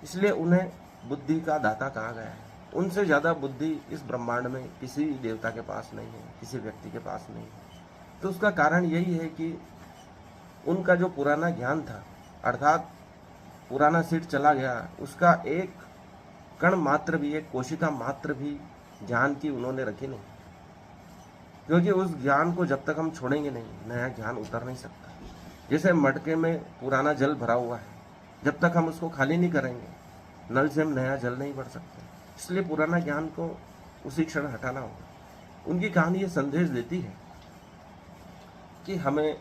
इसलिए उन्हें बुद्धि का दाता कहा गया है। उनसे ज़्यादा बुद्धि इस ब्रह्मांड में किसी देवता के पास नहीं है, किसी व्यक्ति के पास नहीं है। तो उसका कारण यही है कि उनका जो पुराना ज्ञान था, अर्थात पुराना सीट चला गया, उसका एक कण मात्र भी, एक कोशिका मात्र भी ज्ञान की उन्होंने रखी नहीं। क्योंकि उस ज्ञान को जब तक हम छोड़ेंगे नहीं, नया ज्ञान उतर नहीं सकता। जैसे मटके में पुराना जल भरा हुआ है, जब तक हम उसको खाली नहीं करेंगे, नल से हम नया जल नहीं भर सकते। इसलिए पुराना ज्ञान को उसी क्षण हटाना होगा। उनकी कहानी ये संदेश देती है कि हमें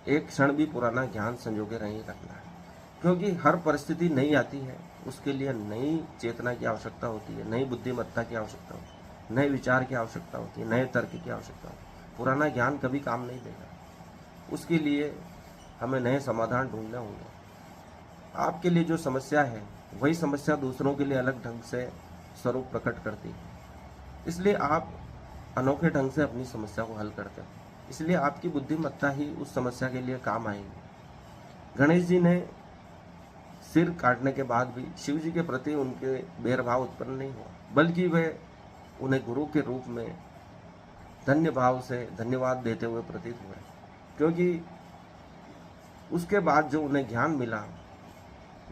एक क्षण भी पुराना ज्ञान संजोगे नहीं रखना है, क्योंकि हर परिस्थिति नई आती है, उसके लिए नई चेतना की आवश्यकता होती है, नई बुद्धिमत्ता की आवश्यकता होती है, नए विचार की आवश्यकता होती है, नए तर्क की आवश्यकता होती है। पुराना ज्ञान कभी काम नहीं देगा, उसके लिए हमें नए समाधान ढूंढने होंगे। आपके लिए जो समस्या है वही समस्या दूसरों के लिए अलग ढंग से स्वरूप प्रकट करती है, इसलिए आप अनोखे ढंग से अपनी समस्या को हल करते हैं। इसलिए आपकी बुद्धिमत्ता ही उस समस्या के लिए काम आएगी। गणेश जी ने सिर काटने के बाद भी शिव जी के प्रति उनके भेदभाव उत्पन्न नहीं हुआ, बल्कि वे उन्हें गुरु के रूप में धन्य भाव से धन्यवाद देते हुए प्रतीत हुए, क्योंकि उसके बाद जो उन्हें ज्ञान मिला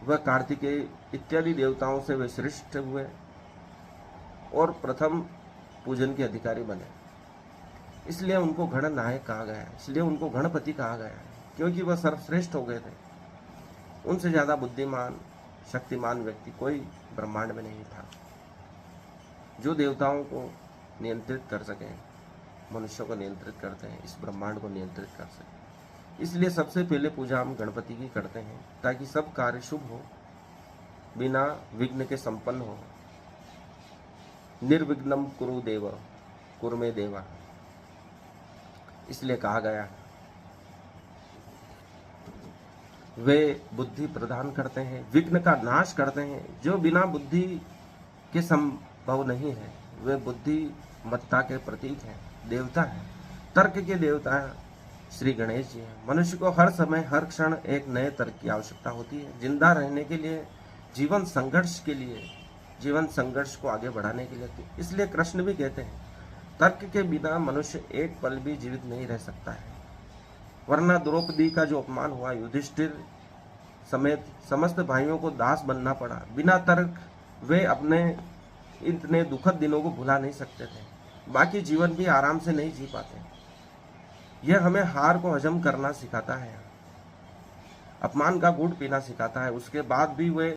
वह कार्तिकेय इत्यादि देवताओं से वे श्रेष्ठ हुए और प्रथम पूजन के अधिकारी बने। इसलिए उनको गणनायक कहा गया है, इसलिए उनको गणपति कहा गया है, क्योंकि वह सर्वश्रेष्ठ हो गए थे। उनसे ज़्यादा बुद्धिमान शक्तिमान व्यक्ति कोई ब्रह्मांड में नहीं था जो देवताओं को नियंत्रित कर सके, मनुष्यों को नियंत्रित करते हैं, इस ब्रह्मांड को नियंत्रित कर सके। इसलिए सबसे पहले पूजा हम गणपति की करते हैं, ताकि सब कार्य शुभ हो, बिना विघ्न के संपन्न हो। निर्विघ्नम कुरु देव कुरमे देवा, इसलिए कहा गया है। वे बुद्धि प्रदान करते हैं, विघ्न का नाश करते हैं। जो बिना बुद्धि के संभव नहीं है, वे बुद्धिमत्ता के प्रतीक हैं, देवता हैं, तर्क के देवता हैं, श्री गणेश जी हैं। मनुष्य को हर समय हर क्षण एक नए तर्क की आवश्यकता होती है, जिंदा रहने के लिए, जीवन संघर्ष के लिए, जीवन संघर्ष को आगे बढ़ाने के लिए। इसलिए कृष्ण भी कहते हैं, तर्क के बिना मनुष्य एक पल भी जीवित नहीं रह सकता है। वरना द्रौपदी का जो अपमान हुआ, युधिष्ठिर समेत समस्त भाइयों को दास बनना पड़ा, बिना तर्क वे अपने इतने दुखद दिनों को भुला नहीं सकते थे, बाकी जीवन भी आराम से नहीं जी पाते। यह हमें हार को हजम करना सिखाता है, अपमान का घूंट पीना सिखाता है। उसके बाद भी वे